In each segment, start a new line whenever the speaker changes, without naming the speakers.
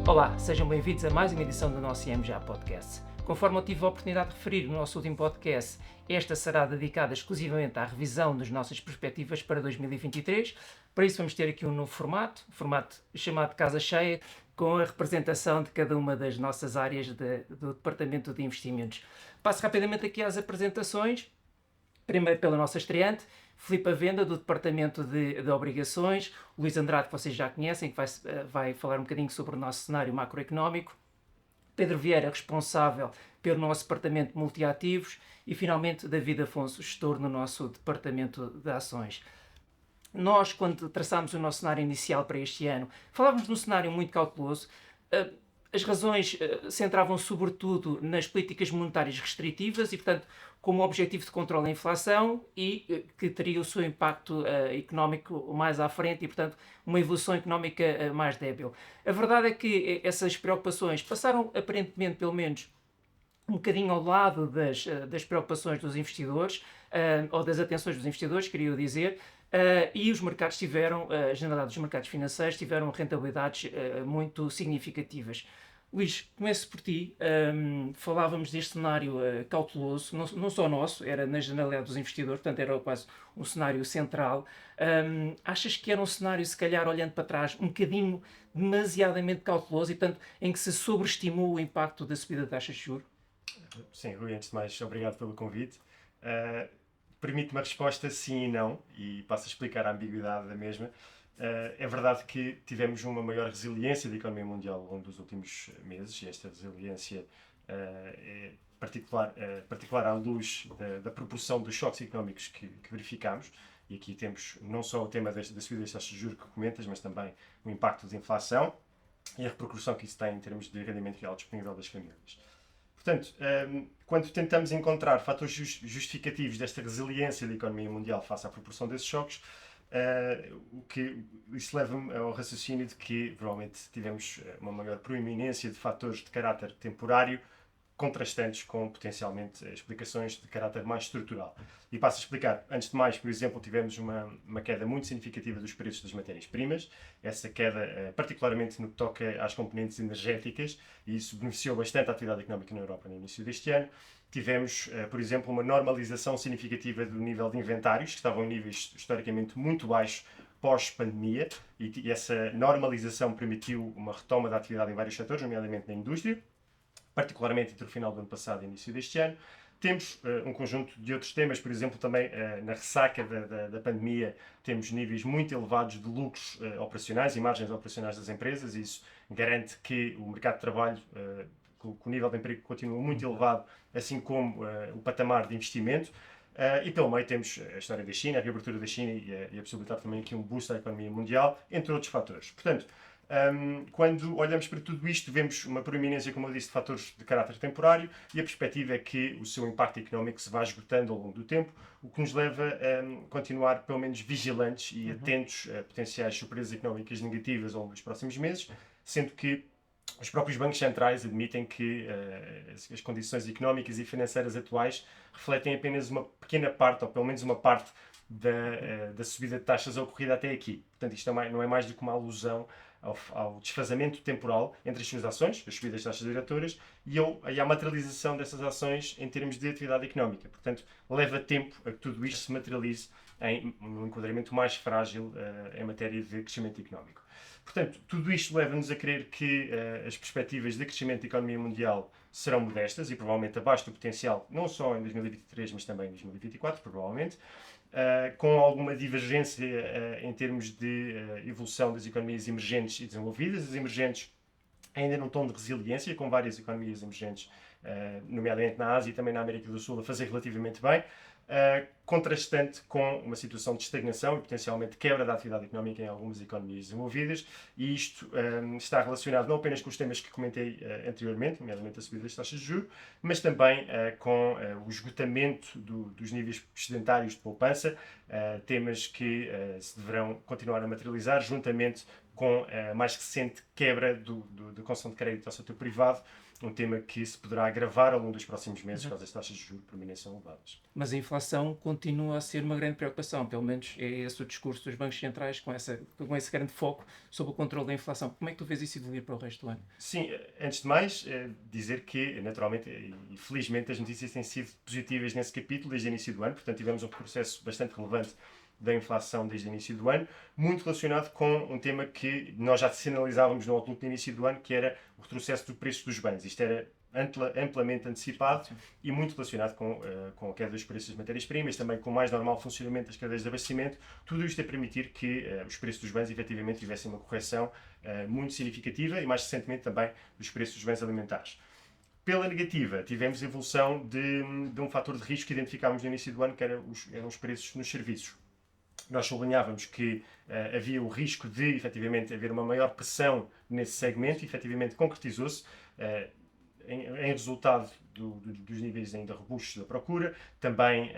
Olá, sejam bem-vindos a mais uma edição do nosso IMJA Podcast. Conforme eu tive a oportunidade de referir no nosso último podcast, esta será dedicada exclusivamente à revisão das nossas perspectivas para 2023. Para isso vamos ter aqui um novo formato chamado Casa Cheia, com a representação de cada uma das nossas áreas do Departamento de Investimentos. Passo rapidamente aqui às apresentações. Primeiro pela nossa estreante, Filipe Avenda, do Departamento de Obrigações, Luís Andrade, que vocês já conhecem, que vai falar um bocadinho sobre o nosso cenário macroeconómico, Pedro Vieira, responsável pelo nosso Departamento de Multiativos, e finalmente David Afonso, gestor no nosso Departamento de Ações. Nós, quando traçámos o nosso cenário inicial para este ano, falávamos de um cenário muito cauteloso. As razões centravam sobretudo nas políticas monetárias restritivas e, portanto, como objetivo de controle da inflação e que teria o seu impacto económico mais à frente e, portanto, uma evolução económica mais débil. A verdade é que essas preocupações passaram, aparentemente, pelo menos, um bocadinho ao lado das preocupações dos investidores, ou das atenções dos investidores, queria dizer, e os mercados tiveram, a generalidade dos mercados financeiros, tiveram rentabilidades muito significativas. Luís, começo por ti. Falávamos deste cenário cauteloso, não só nosso, era na generalidade dos investidores, portanto era quase um cenário central. Achas que era um cenário, se calhar, olhando para trás, um bocadinho demasiadamente cauteloso e, portanto, em que se sobreestimou o impacto da subida de taxas de juros?
Sim, Rui, antes de mais, obrigado pelo convite. Permite uma resposta sim e não, e passo a explicar a ambiguidade da mesma. É verdade que tivemos uma maior resiliência da economia mundial ao longo dos últimos meses, e esta resiliência é particular à luz da proporção dos choques económicos que verificamos. E aqui temos não só o tema da subida das taxas de juros que comentas, mas também o impacto da inflação e a repercussão que isso tem em termos de rendimento real disponível das famílias. Portanto, quando tentamos encontrar fatores justificativos desta resiliência da economia mundial face à proporção desses choques, isso leva-me ao raciocínio de que provavelmente tivemos uma maior proeminência de fatores de caráter temporário contrastantes com potencialmente explicações de caráter mais estrutural. E passo a explicar. Antes de mais, por exemplo, tivemos uma queda muito significativa dos preços das matérias-primas. Essa queda, particularmente no que toca às componentes energéticas, e isso beneficiou bastante a atividade económica na Europa no início deste ano. Tivemos, por exemplo, uma normalização significativa do nível de inventários, que estavam em níveis historicamente muito baixos pós-pandemia, e essa normalização permitiu uma retoma da atividade em vários setores, nomeadamente na indústria, particularmente entre o final do ano passado e o início deste ano. Temos um conjunto de outros temas, por exemplo, também na ressaca da pandemia, temos níveis muito elevados de lucros operacionais e margens operacionais das empresas, e isso garante que o mercado de trabalho, que o nível de emprego continua muito elevado, assim como o patamar de investimento. E pelo meio temos a história da China, a reabertura da China e a possibilidade também aqui um boost à economia mundial, entre outros fatores. Portanto, quando olhamos para tudo isto, vemos uma proeminência, como eu disse, de fatores de caráter temporário, e a perspectiva é que o seu impacto económico se vá esgotando ao longo do tempo, o que nos leva a continuar pelo menos vigilantes e atentos a potenciais surpresas económicas negativas ao longo dos próximos meses, sendo que os próprios bancos centrais admitem que as condições económicas e financeiras atuais refletem apenas uma pequena parte, ou pelo menos uma parte da subida de taxas ocorrida até aqui. Portanto, isto não é mais do que uma alusão ao desfazamento temporal entre as suas ações, as subidas das taxas diretoras, e à materialização dessas ações em termos de atividade económica. Portanto, leva tempo a que tudo isto se materialize em um enquadramento mais frágil em matéria de crescimento económico. Portanto, tudo isto leva-nos a crer que as perspectivas de crescimento da economia mundial serão modestas e provavelmente abaixo do potencial, não só em 2023, mas também em 2024, provavelmente, com alguma divergência em termos de evolução das economias emergentes e desenvolvidas. As emergentes ainda num tom de resiliência, com várias economias emergentes, nomeadamente na Ásia e também na América do Sul, a fazer relativamente bem, contrastante com uma situação de estagnação e potencialmente quebra da atividade económica em algumas economias desenvolvidas, e isto está relacionado não apenas com os temas que comentei anteriormente, nomeadamente a subida das taxas de juros, mas também com o esgotamento dos níveis excedentários de poupança, temas que se deverão continuar a materializar juntamente com a mais recente quebra da concessão de crédito ao setor privado, um tema que se poderá agravar ao longo dos próximos meses, caso as taxas de juros permaneçam elevadas.
Mas a inflação continua a ser uma grande preocupação, pelo menos é esse o discurso dos bancos centrais, com esse grande foco sobre o controle da inflação. Como é que tu vês isso evoluir para o resto do ano?
Sim, antes de mais, dizer que, naturalmente e felizmente, as notícias têm sido positivas nesse capítulo desde o início do ano, portanto tivemos um processo bastante relevante da inflação desde o início do ano, muito relacionado com um tema que nós já sinalizávamos no outlook do início do ano, que era o retrocesso do preço dos bens. Isto era amplamente antecipado. Sim. E muito relacionado com a queda dos preços das matérias-primas, também com o mais normal funcionamento das cadeias de abastecimento, tudo isto a permitir que os preços dos bens efetivamente tivessem uma correção muito significativa e mais recentemente também dos preços dos bens alimentares. Pela negativa, tivemos a evolução de um fator de risco que identificámos no início do ano, que eram os preços nos serviços. Nós sublinhávamos que havia o risco de, efetivamente, haver uma maior pressão nesse segmento e, efetivamente, concretizou-se em resultado dos níveis ainda robustos da procura, também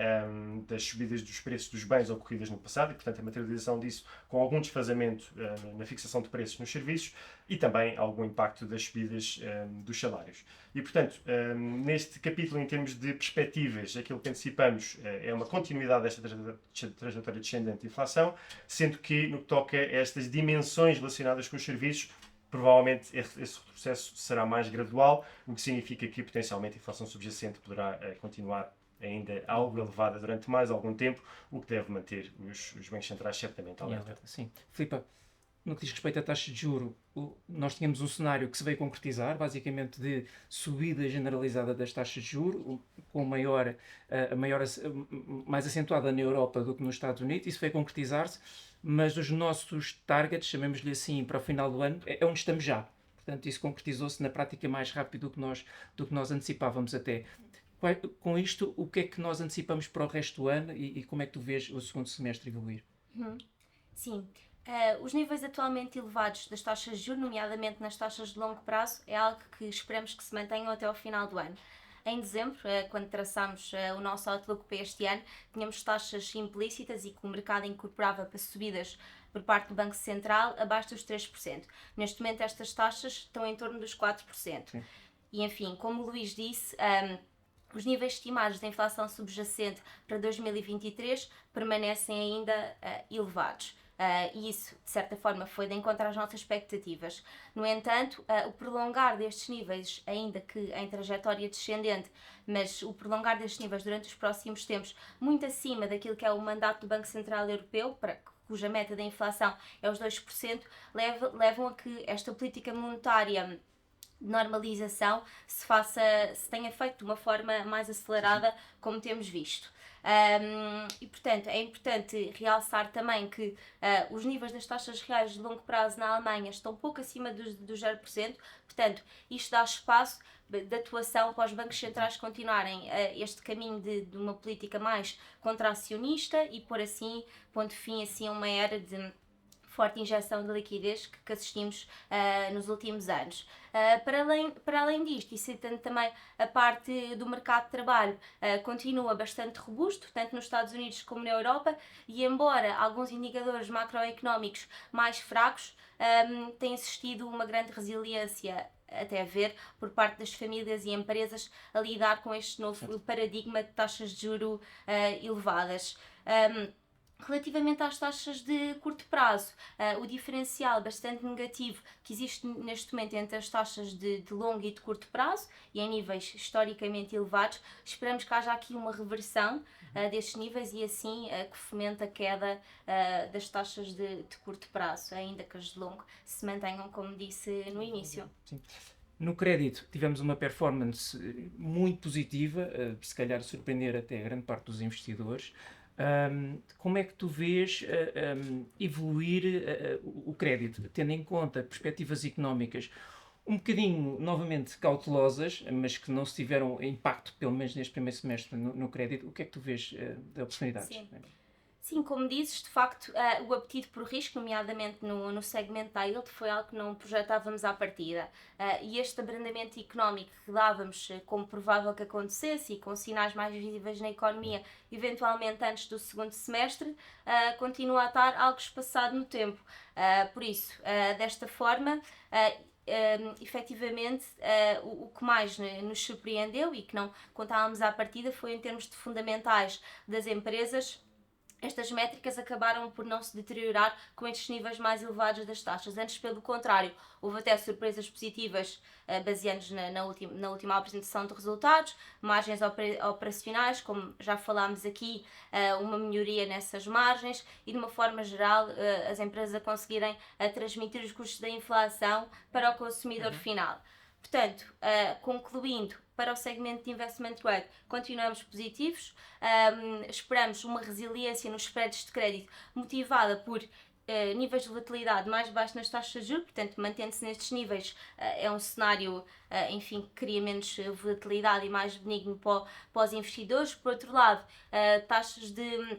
das subidas dos preços dos bens ocorridas no passado e, portanto, a materialização disso com algum desfazamento na fixação de preços nos serviços e também algum impacto das subidas dos salários. E, portanto, neste capítulo, em termos de perspectivas, aquilo que antecipamos é uma continuidade desta trajetória descendente de inflação, sendo que, no que toca a estas dimensões relacionadas com os serviços, provavelmente esse retrocesso será mais gradual, o que significa que potencialmente a inflação subjacente poderá continuar ainda algo elevada durante mais algum tempo, o que deve manter os bancos centrais certamente alerta.
Sim. Filipe, no que diz respeito à taxa de juro, nós tínhamos um cenário que se veio concretizar, basicamente de subida generalizada das taxas de juro, com mais acentuada na Europa do que nos Estados Unidos. Isso veio concretizar-se, mas os nossos targets, chamemos-lhe assim, para o final do ano, é onde estamos já. Portanto, isso concretizou-se na prática mais rápido do que nós antecipávamos até. Com isto, o que é que nós antecipamos para o resto do ano e como é que tu vês o segundo semestre evoluir?
Sim. Os níveis atualmente elevados das taxas de juros, nomeadamente nas taxas de longo prazo, é algo que esperamos que se mantenham até ao final do ano. Em dezembro, quando traçámos o nosso outlook para este ano, tínhamos taxas implícitas e que o mercado incorporava para subidas por parte do Banco Central abaixo dos 3%. Neste momento, estas taxas estão em torno dos 4%. Sim. E, enfim, como o Luís disse, os níveis estimados da inflação subjacente para 2023 permanecem ainda elevados. E isso, de certa forma, foi de encontro às nossas expectativas. No entanto, o prolongar destes níveis, ainda que em trajetória descendente, mas o prolongar destes níveis durante os próximos tempos, muito acima daquilo que é o mandato do Banco Central Europeu, cuja meta da inflação é os 2%, levam a que esta política monetária de normalização se tenha feito de uma forma mais acelerada, como temos visto. E, portanto, é importante realçar também que os níveis das taxas reais de longo prazo na Alemanha estão pouco acima dos 0%, portanto, isto dá espaço de atuação para os bancos centrais continuarem este caminho de uma política mais contracionista e pondo fim assim, a uma era de forte injeção de liquidez que assistimos nos últimos anos. Para além disto, e citando também a parte do mercado de trabalho, continua bastante robusto, tanto nos Estados Unidos como na Europa, e embora alguns indicadores macroeconómicos mais fracos, tem existido uma grande resiliência até ver por parte das famílias e empresas a lidar com este novo paradigma de taxas de juros elevadas. Relativamente às taxas de curto prazo, o diferencial bastante negativo que existe neste momento entre as taxas de longo e de curto prazo, e em níveis historicamente elevados, esperamos que haja aqui uma reversão destes níveis e assim que fomente a queda das taxas de curto prazo, ainda que as de longo se mantenham, como disse no início.
Sim. No crédito tivemos uma performance muito positiva, se calhar surpreender até grande parte dos investidores. Como é que tu vês evoluir o crédito, tendo em conta perspectivas económicas um bocadinho, novamente, cautelosas, mas que não se tiveram impacto, pelo menos neste primeiro semestre, no crédito? O que é que tu vês de oportunidades?
Sim, como dizes, de facto, o apetite por risco, nomeadamente no segmento da yield, foi algo que não projetávamos à partida. E este abrandamento económico que dávamos como provável que acontecesse e com sinais mais visíveis na economia, eventualmente antes do segundo semestre, continua a estar algo espaçado no tempo. Por isso, desta forma, efetivamente, o que mais nos surpreendeu e que não contávamos à partida foi em termos de fundamentais das empresas. Estas métricas acabaram por não se deteriorar com estes níveis mais elevados das taxas. Antes, pelo contrário, houve até surpresas positivas baseadas na última apresentação de resultados, margens operacionais, como já falámos aqui, uma melhoria nessas margens e, de uma forma geral, as empresas a conseguirem transmitir os custos da inflação para o consumidor final. Portanto, concluindo, para o segmento de investment grade, continuamos positivos, esperamos uma resiliência nos spreads de crédito motivada por níveis de volatilidade mais baixos nas taxas de juros, portanto, mantendo-se nestes níveis, é um cenário, enfim, que cria menos volatilidade e mais benigno para os investidores. Por outro lado, taxas de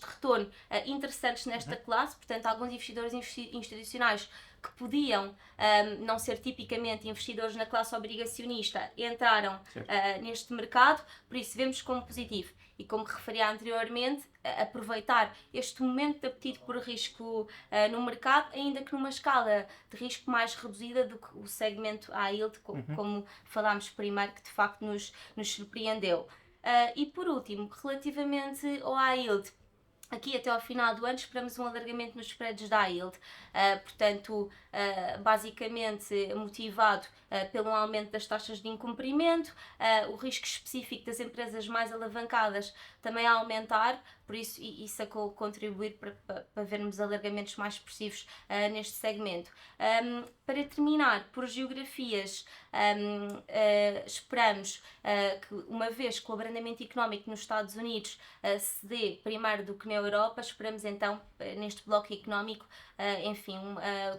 retorno interessantes nesta classe, portanto, alguns investidores institucionais que podiam não ser tipicamente investidores na classe obrigacionista entraram neste mercado, por isso vemos como positivo. E como referi anteriormente, aproveitar este momento de apetite por risco no mercado, ainda que numa escala de risco mais reduzida do que o segmento high yield, como falámos primeiro, que de facto nos surpreendeu. E por último, relativamente ao high yield, aqui até ao final do ano esperamos um alargamento nos spreads da yield, portanto, basicamente motivado pelo aumento das taxas de incumprimento, o risco específico das empresas mais alavancadas também a aumentar, por isso isso a contribuir para vermos alargamentos mais expressivos neste segmento. Para terminar, por geografias, esperamos que, uma vez que o abrandamento económico nos Estados Unidos se dê primeiro do que na Europa, esperamos então, neste bloco económico, enfim,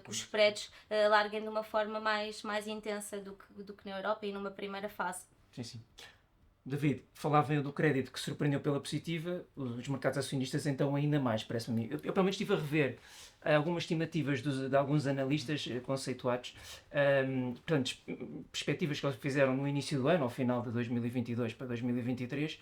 que os spreads larguem de uma forma mais intensa do que na Europa e numa primeira fase.
Sim. David, falava eu do crédito que surpreendeu pela positiva, os mercados acionistas então ainda mais, parece-me. Eu pelo menos estive a rever algumas estimativas de alguns analistas conceituados, portanto, perspectivas que eles fizeram no início do ano, ao final de 2022 para 2023,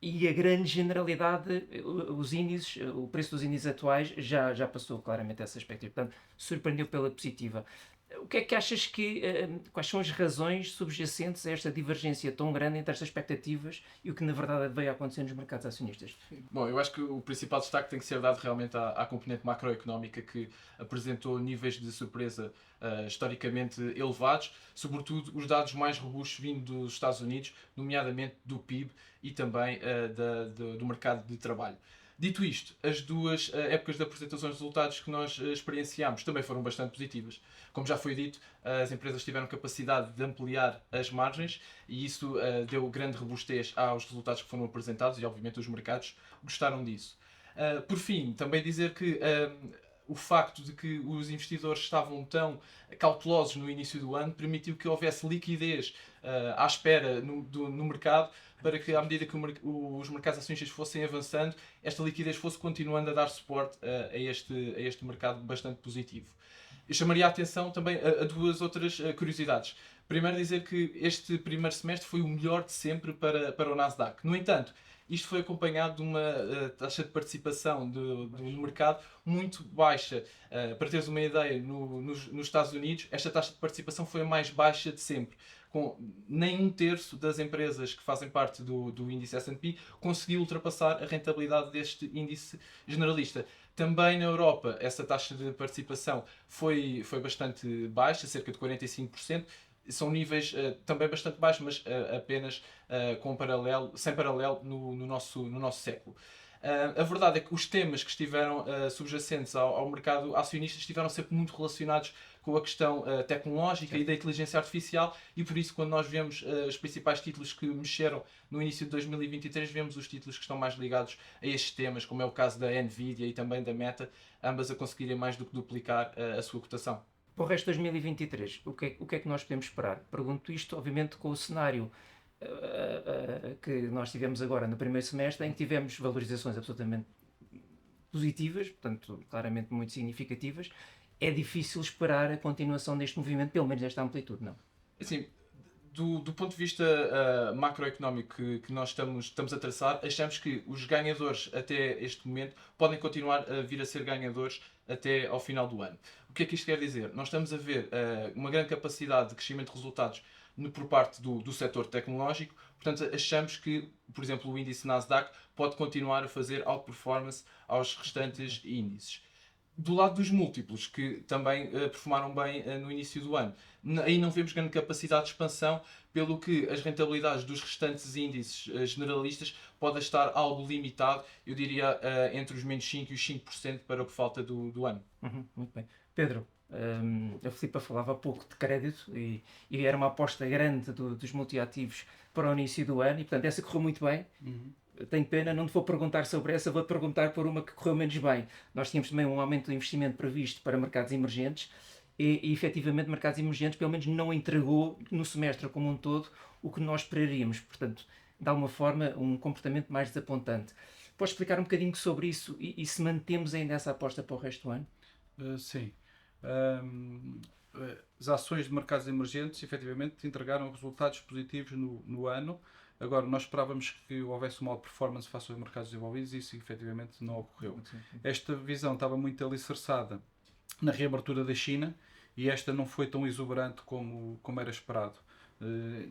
e a grande generalidade, os índices, o preço dos índices atuais já passou claramente essa perspectiva, portanto, surpreendeu pela positiva. O que é que achas quais são as razões subjacentes a esta divergência tão grande entre estas expectativas e o que na verdade veio a acontecer nos mercados acionistas?
Bom, eu acho que o principal destaque tem que ser dado realmente à componente macroeconómica, que apresentou níveis de surpresa historicamente elevados, sobretudo os dados mais robustos vindo dos Estados Unidos, nomeadamente do PIB e também do mercado de trabalho. Dito isto, as duas épocas de apresentações de resultados que nós experienciámos também foram bastante positivas. Como já foi dito, as empresas tiveram capacidade de ampliar as margens e isso deu grande robustez aos resultados que foram apresentados e, obviamente, os mercados gostaram disso. Por fim, também dizer que o facto de que os investidores estavam tão cautelosos no início do ano permitiu que houvesse liquidez à espera no mercado, para que, à medida que os mercados acionistas fossem avançando, esta liquidez fosse continuando a dar suporte a este mercado bastante positivo. Eu chamaria a atenção também a duas outras curiosidades. Primeiro, dizer que este primeiro semestre foi o melhor de sempre para o Nasdaq. No entanto, isto foi acompanhado de uma taxa de participação no mercado muito baixa. Para teres uma ideia, nos Estados Unidos, esta taxa de participação foi a mais baixa de sempre. Com nem um terço das empresas que fazem parte do índice S&P conseguiu ultrapassar a rentabilidade deste índice generalista. Também na Europa, essa taxa de participação foi bastante baixa, cerca de 45%. São níveis também bastante baixos, mas apenas sem paralelo no nosso século. A verdade é que os temas que estiveram subjacentes ao mercado acionista estiveram sempre muito relacionados com a questão tecnológica e da inteligência artificial, e por isso, quando nós vemos os principais títulos que mexeram no início de 2023, vemos os títulos que estão mais ligados a estes temas, como é o caso da Nvidia e também da Meta, ambas a conseguirem mais do que duplicar a sua cotação.
Para o resto de 2023, o que é que nós podemos esperar? Pergunto isto, obviamente, com o cenário que nós tivemos agora no primeiro semestre, em que tivemos valorizações absolutamente positivas, portanto, claramente muito significativas. É difícil esperar a continuação deste movimento, pelo menos nesta amplitude, não?
Assim, Do ponto de vista macroeconómico que nós estamos a traçar, achamos que os ganhadores até este momento podem continuar a vir a ser ganhadores até ao final do ano. O que é que isto quer dizer? Nós estamos a ver uma grande capacidade de crescimento de resultados por parte do setor tecnológico, portanto achamos que, por exemplo, o índice Nasdaq pode continuar a fazer outperformance aos restantes índices. Do lado dos múltiplos, que também performaram bem no início do ano, aí não vemos grande capacidade de expansão, pelo que as rentabilidades dos restantes índices generalistas podem estar algo limitado, eu diria entre os menos 5% e os 5% para o que falta do ano.
Muito bem. Pedro, a Filipa falava há pouco de crédito e era uma aposta grande dos multiativos para o início do ano e, portanto, essa correu muito bem. Tenho pena, não te vou perguntar sobre essa, vou-te perguntar por uma que correu menos bem. Nós tínhamos também um aumento do investimento previsto para mercados emergentes e efetivamente, mercados emergentes pelo menos não entregou no semestre como um todo o que nós esperaríamos. Portanto, de alguma forma, um comportamento mais desapontante. Podes explicar um bocadinho sobre isso e se mantemos ainda essa aposta para o resto do ano?
Sim. As ações de mercados emergentes efetivamente entregaram resultados positivos no ano. Agora, nós esperávamos que houvesse uma performance face aos mercados desenvolvidos e isso efetivamente não ocorreu. Esta visão estava muito alicerçada na reabertura da China e esta não foi tão exuberante como era esperado,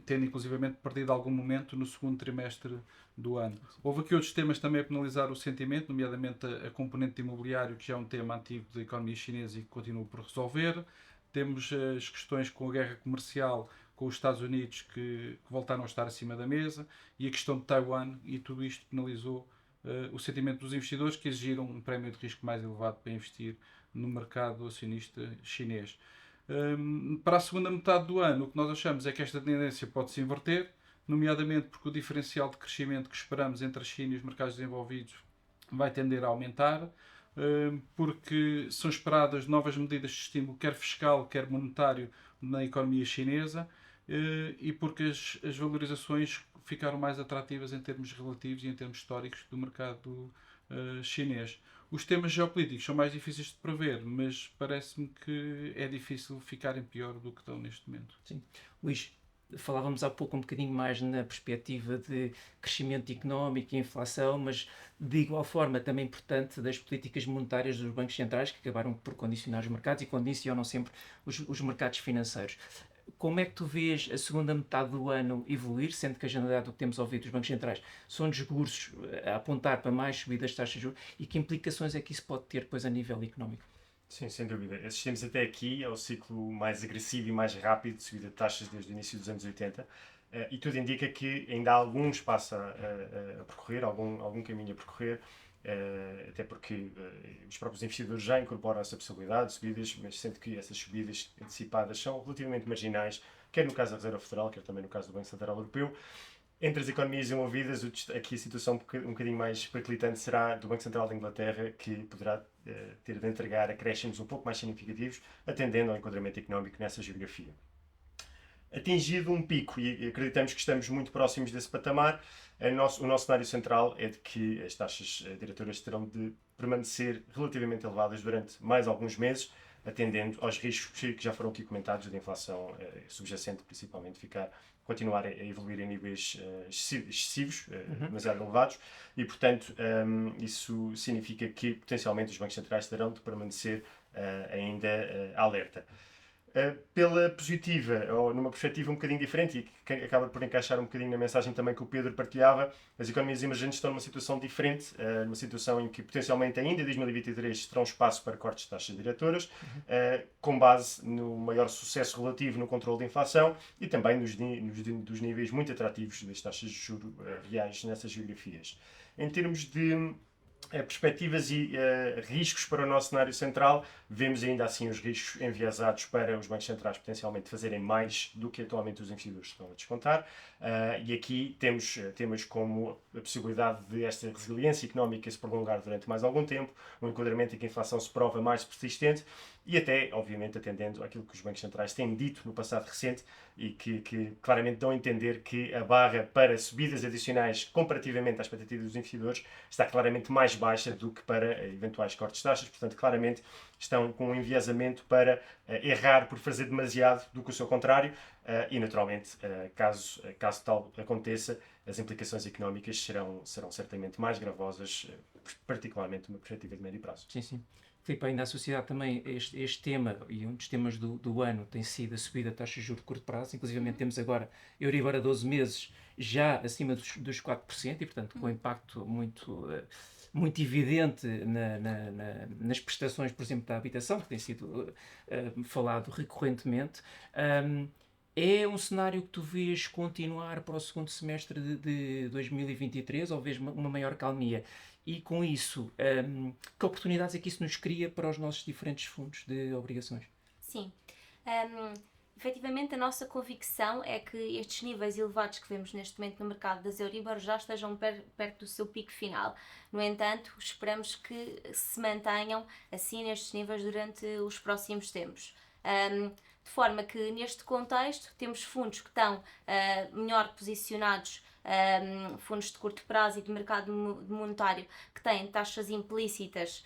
tendo inclusivamente perdido algum momento no segundo trimestre do ano. Houve aqui outros temas também a penalizar o sentimento, nomeadamente a componente imobiliário, que já é um tema antigo da economia chinesa e que continua por resolver. Temos as questões com a guerra comercial com os Estados Unidos que voltaram a estar acima da mesa e a questão de Taiwan, e tudo isto penalizou o sentimento dos investidores, que exigiram um prémio de risco mais elevado para investir no mercado acionista chinês. Para a segunda metade do ano, o que nós achamos é que esta tendência pode se inverter, nomeadamente porque o diferencial de crescimento que esperamos entre a China e os mercados desenvolvidos vai tender a aumentar, porque são esperadas novas medidas de estímulo, quer fiscal, quer monetário, na economia chinesa, e porque as valorizações ficaram mais atrativas em termos relativos e em termos históricos do mercado chinês. Os temas geopolíticos são mais difíceis de prever, mas parece-me que é difícil ficarem pior do que estão neste momento.
Sim. Luís, falávamos há pouco um bocadinho mais na perspectiva de crescimento económico e inflação, mas de igual forma também importante das políticas monetárias dos bancos centrais, que acabaram por condicionar os mercados e condicionam sempre os mercados financeiros. Como é que tu vês a segunda metade do ano evoluir, sendo que a generalidade do que temos ouvido dos bancos centrais são discursos a apontar para mais subidas de taxas de juros, e que implicações é que isso pode ter depois a nível económico?
Sim, sem dúvida. Assistimos até aqui ao ciclo mais agressivo e mais rápido de subida de taxas desde o início dos anos 80, e tudo indica que ainda há algum espaço a percorrer, algum caminho a percorrer, até porque os próprios investidores já incorporam essa possibilidade de subidas, mas sendo que essas subidas antecipadas são relativamente marginais, quer no caso da Reserva Federal, quer também no caso do Banco Central Europeu. Entre as economias envolvidas, aqui a situação um bocadinho mais periclitante será do Banco Central da Inglaterra, que poderá ter de entregar acréscimos um pouco mais significativos, atendendo ao enquadramento económico nessa geografia. Atingido um pico, e acreditamos que estamos muito próximos desse patamar, o nosso cenário central é de que as taxas diretoras terão de permanecer relativamente elevadas durante mais alguns meses, atendendo aos riscos que já foram aqui comentados, da inflação subjacente, principalmente, continuar a evoluir em níveis excessivos, demasiado elevados, e, portanto, isso significa que, potencialmente, os bancos centrais terão de permanecer ainda alerta. Pela positiva, ou numa perspectiva um bocadinho diferente, e que acaba por encaixar um bocadinho na mensagem também que o Pedro partilhava, as economias emergentes estão numa situação diferente, numa situação em que potencialmente ainda em 2023 terão espaço para cortes de taxas diretoras, com base no maior sucesso relativo no controle da inflação e também dos níveis muito atrativos das taxas de juros reais nessas geografias. Em termos de perspectivas e riscos para o nosso cenário central, vemos ainda assim os riscos enviesados para os bancos centrais potencialmente fazerem mais do que atualmente os investidores estão a descontar, e aqui temos temas como a possibilidade de esta resiliência económica se prolongar durante mais algum tempo, um enquadramento em que a inflação se prova mais persistente e até, obviamente, atendendo àquilo que os bancos centrais têm dito no passado recente e que claramente dão a entender que a barra para subidas adicionais comparativamente à expectativa dos investidores está claramente mais mais baixa do que para eventuais cortes de taxas, portanto, claramente estão com um enviesamento para errar por fazer demasiado do que o seu contrário e, naturalmente, caso tal aconteça, as implicações económicas serão certamente mais gravosas, particularmente numa perspectiva de médio prazo.
Sim, sim. Filipe, ainda associado também este tema, e um dos temas do ano tem sido a subida da taxa de juros de curto prazo, inclusive temos agora Euribor a 12 meses já acima dos 4%, e portanto com impacto muito evidente nas prestações, por exemplo, da habitação, que tem sido falado recorrentemente. É um cenário que tu vês continuar para o segundo semestre de 2023, ou vês uma maior calmia? E com isso, que oportunidades é que isso nos cria para os nossos diferentes fundos de obrigações?
Sim. Efetivamente, a nossa convicção é que estes níveis elevados que vemos neste momento no mercado das Euribor já estejam perto do seu pico final. No entanto, esperamos que se mantenham assim nestes níveis durante os próximos tempos. De forma que, neste contexto, temos fundos que estão melhor posicionados, fundos de curto prazo e de mercado monetário que têm taxas implícitas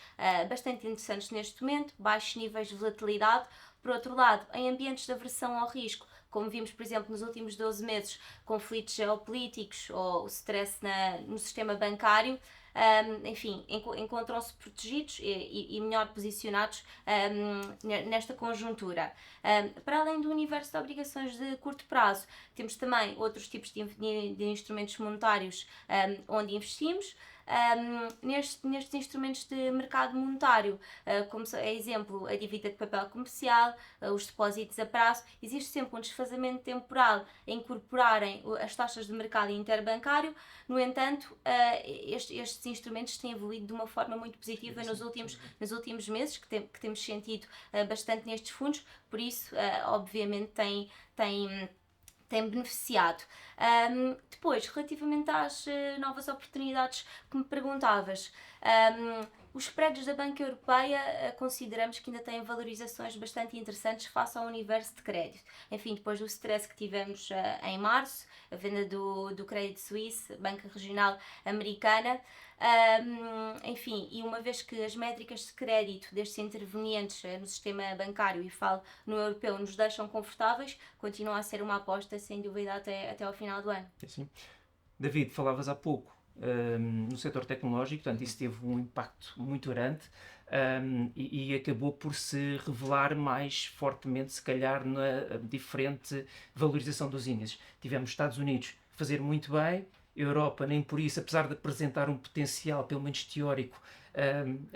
bastante interessantes neste momento, baixos níveis de volatilidade. Por outro lado, em ambientes de aversão ao risco, como vimos, por exemplo, nos últimos 12 meses, conflitos geopolíticos ou o stress no sistema bancário, enfim, encontram-se protegidos e melhor posicionados nesta conjuntura. Para além do universo de obrigações de curto prazo, temos também outros tipos de instrumentos monetários onde investimos. Nestes instrumentos de mercado monetário, como é exemplo a dívida de papel comercial, os depósitos a prazo, existe sempre um desfazamento temporal a incorporarem as taxas de mercado interbancário. No entanto, estes instrumentos têm evoluído de uma forma muito positiva nos últimos meses, que temos sentido bastante nestes fundos, por isso, obviamente, tem beneficiado. Depois, relativamente às novas oportunidades que me perguntavas, os prédios da Banca Europeia consideramos que ainda têm valorizações bastante interessantes face ao universo de crédito. Enfim, depois do stress que tivemos em março, a venda do Credit Suisse, Banca Regional Americana, enfim, e uma vez que as métricas de crédito destes intervenientes no sistema bancário, e falo no europeu, nos deixam confortáveis, continua a ser uma aposta sem dúvida até ao final do ano.
Sim. David, falavas há pouco no setor tecnológico, portanto isso teve um impacto muito grande e acabou por se revelar mais fortemente, se calhar, na diferente valorização dos índices. Tivemos Estados Unidos a fazer muito bem, Europa nem por isso, apesar de apresentar um potencial, pelo menos teórico,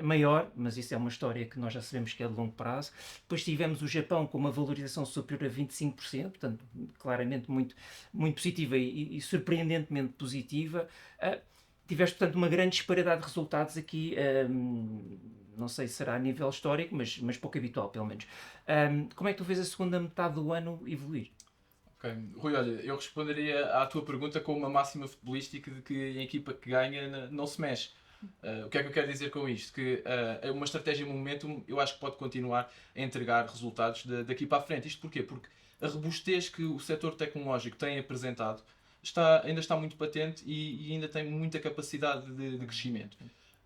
maior, mas isso é uma história que nós já sabemos que é de longo prazo. Depois tivemos o Japão com uma valorização superior a 25%, portanto, claramente muito, muito positiva e surpreendentemente positiva. Tiveste, portanto, uma grande disparidade de resultados aqui, não sei se será a nível histórico, mas pouco habitual, pelo menos. Como é que tu vês a segunda metade do ano evoluir?
Ok, Rui, olha, eu responderia à tua pergunta com uma máxima futebolística de que a equipa que ganha não se mexe. O que é que eu quero dizer com isto? Que uma estratégia momentum eu acho que pode continuar a entregar resultados daqui para a frente. Isto porquê? Porque a robustez que o setor tecnológico tem apresentado ainda está muito patente e ainda tem muita capacidade de crescimento.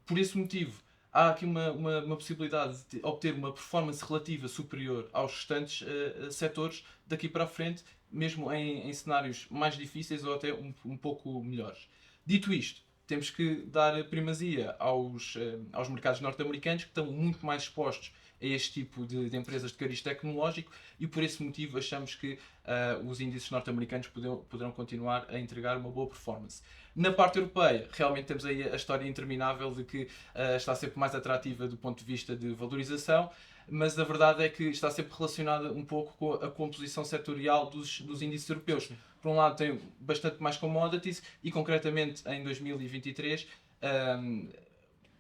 Por esse motivo, há aqui uma possibilidade de obter uma performance relativa superior aos restantes setores daqui para a frente, mesmo em cenários mais difíceis ou até um pouco melhores. Dito isto, temos que dar primazia aos mercados norte-americanos, que estão muito mais expostos a este tipo de empresas de cariz tecnológico, e por esse motivo achamos que os índices norte-americanos poderão continuar a entregar uma boa performance. Na parte europeia, realmente temos aí a história interminável de que está sempre mais atrativa do ponto de vista de valorização, mas a verdade é que está sempre relacionada um pouco com a composição setorial dos índices europeus. Por um lado tem bastante mais commodities e concretamente em 2023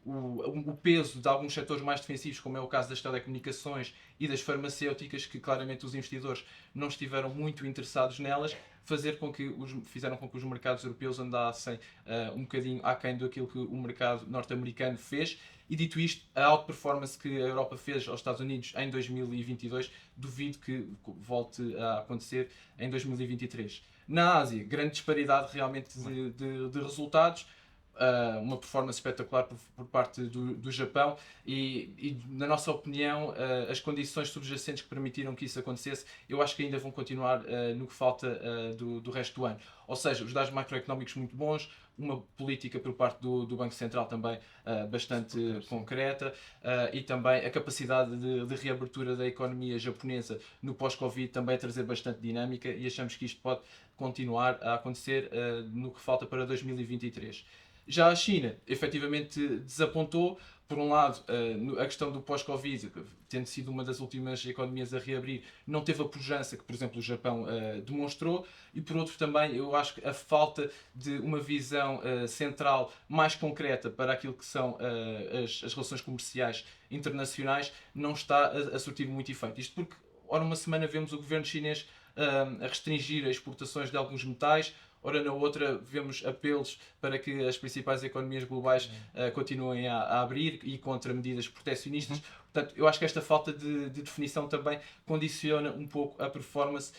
o peso de alguns setores mais defensivos, como é o caso das telecomunicações e das farmacêuticas, que claramente os investidores não estiveram muito interessados nelas, fizeram com que os mercados europeus andassem um bocadinho aquém daquilo que o mercado norte-americano fez. E dito isto, a outperformance que a Europa fez aos Estados Unidos em 2022, duvido que volte a acontecer em 2023. Na Ásia, grande disparidade realmente de resultados. uma performance espetacular por parte do Japão e, na nossa opinião, as condições subjacentes que permitiram que isso acontecesse, eu acho que ainda vão continuar no que falta do resto do ano. Ou seja, os dados macroeconómicos muito bons, uma política por parte do Banco Central também bastante concreta e também a capacidade de reabertura da economia japonesa no pós-Covid também a trazer bastante dinâmica, e achamos que isto pode continuar a acontecer no que falta para 2023. Já a China, efetivamente, desapontou. Por um lado, a questão do pós-Covid, tendo sido uma das últimas economias a reabrir, não teve a pujança que, por exemplo, o Japão demonstrou. E por outro também, eu acho que a falta de uma visão central mais concreta para aquilo que são as relações comerciais internacionais não está a surtir muito efeito. Isto porque, ora uma semana vemos o governo chinês a restringir as exportações de alguns metais, ora na outra vemos apelos para que as principais economias globais continuem a abrir e contra medidas proteccionistas. Portanto, eu acho que esta falta de definição também condiciona um pouco a performance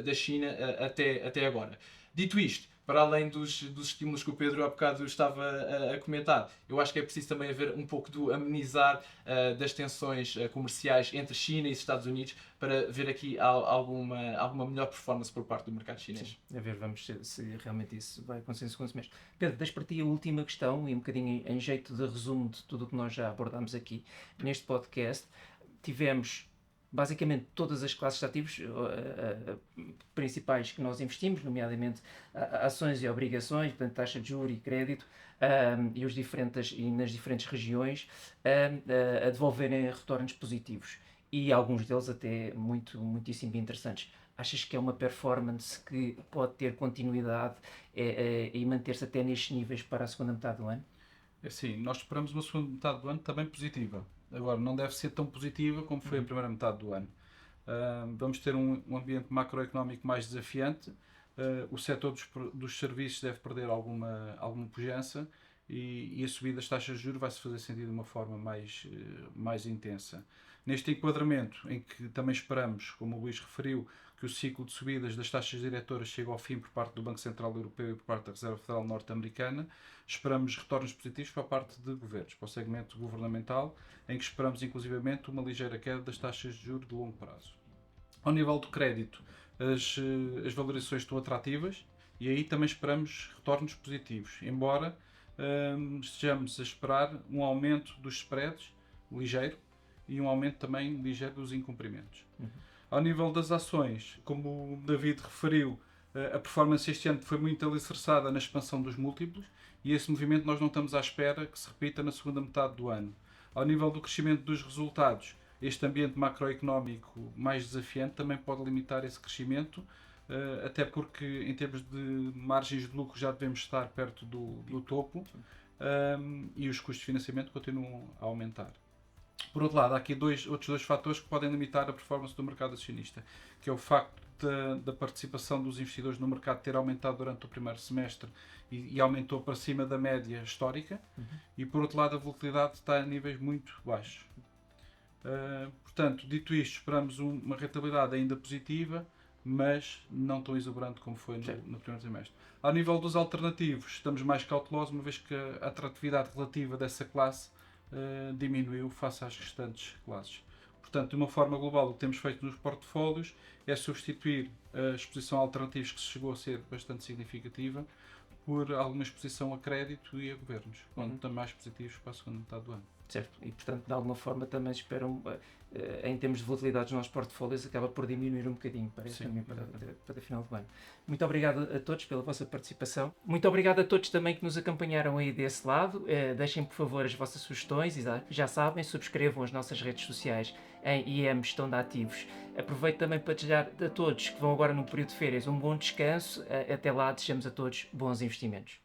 da China até agora. Dito isto, para além dos estímulos que o Pedro há bocado estava a comentar, eu acho que é preciso também haver um pouco do amenizar das tensões comerciais entre China e Estados Unidos para ver aqui alguma melhor performance por parte do mercado chinês.
Sim, a ver, vamos se realmente isso vai acontecer no segundo semestre. Pedro, deixo para ti a última questão e um bocadinho em jeito de resumo de tudo o que nós já abordámos aqui neste podcast. Tivemos basicamente todas as classes de ativos principais que nós investimos, nomeadamente ações e obrigações, portanto taxa de juros e crédito, e nas diferentes regiões, a devolverem retornos positivos e alguns deles até muitíssimo interessantes. Achas que é uma performance que pode ter continuidade e manter-se até nestes níveis para a segunda metade do ano?
Sim, nós esperamos uma segunda metade do ano também positiva. Agora, não deve ser tão positiva como foi a primeira metade do ano. Vamos ter um ambiente macroeconómico mais desafiante. O setor dos serviços deve perder alguma pujança e a subida das taxas de juros vai-se fazer sentir de uma forma mais intensa. Neste enquadramento, em que também esperamos, como o Luís referiu, que o ciclo de subidas das taxas diretoras chegue ao fim por parte do Banco Central Europeu e por parte da Reserva Federal Norte-Americana, esperamos retornos positivos para a parte de governos, para o segmento governamental, em que esperamos inclusivamente uma ligeira queda das taxas de juros de longo prazo. Ao nível do crédito, as valorizações estão atrativas e aí também esperamos retornos positivos, embora estejamos a esperar um aumento dos spreads ligeiro e um aumento também ligeiro dos incumprimentos. Ao nível das ações, como o David referiu, a performance este ano foi muito alicerçada na expansão dos múltiplos e esse movimento nós não estamos à espera que se repita na segunda metade do ano. Ao nível do crescimento dos resultados, este ambiente macroeconómico mais desafiante também pode limitar esse crescimento, até porque em termos de margens de lucro já devemos estar perto do topo e os custos de financiamento continuam a aumentar. Por outro lado, há aqui outros dois fatores que podem limitar a performance do mercado acionista, que é o facto da participação dos investidores no mercado ter aumentado durante o primeiro semestre e aumentou para cima da média histórica, e por outro lado a volatilidade está a níveis muito baixos. Portanto, dito isto, esperamos uma rentabilidade ainda positiva, mas não tão exuberante como foi no primeiro trimestre. Ao nível dos alternativos, estamos mais cautelosos, uma vez que a atratividade relativa dessa classe diminuiu face às restantes classes. Portanto, de uma forma global, o que temos feito nos portfólios é substituir a exposição a alternativos, que chegou a ser bastante significativa, por alguma exposição a crédito e a governos, onde estão mais positivos para a segunda metade do ano.
Certo, e portanto de alguma forma também esperam, em termos de volatilidade dos nossos portfólios, acaba por diminuir um bocadinho para o final do ano. Muito obrigado a todos pela vossa participação. Muito obrigado a todos também que nos acompanharam aí desse lado. Deixem por favor as vossas sugestões e já sabem, subscrevam as nossas redes sociais em IM Gestão de Ativos. Aproveito também para desejar a todos que vão agora no período de férias um bom descanso. Até lá, desejamos a todos bons investimentos.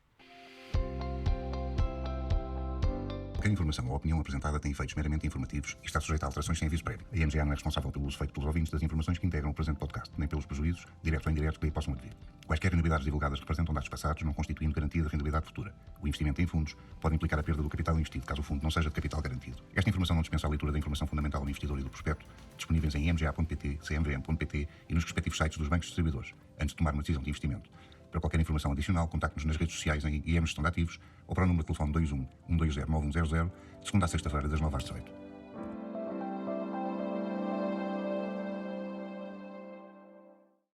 Qualquer informação ou opinião apresentada tem efeitos meramente informativos e está sujeita a alterações sem aviso prévio. A IMGA não é responsável pelo uso feito pelos ouvintes das informações que integram o presente podcast, nem pelos prejuízos, diretos ou indiretos, que lhe possam advir. Quaisquer anuidades divulgadas representam dados passados, não constituindo garantia de rentabilidade futura. O investimento em fundos pode implicar a perda do capital investido, caso o fundo não seja de capital garantido. Esta informação não dispensa a leitura da informação fundamental do investidor e do prospecto, disponíveis em imga.pt, cmvm.pt e nos respectivos sites dos bancos distribuidores, antes de tomar uma decisão de investimento. Para qualquer informação adicional, contacte-nos nas redes sociais em IM Gestão de Ativos ou para o número de telefone 21 120 9100, de segunda a sexta-feira, das 9 às 18.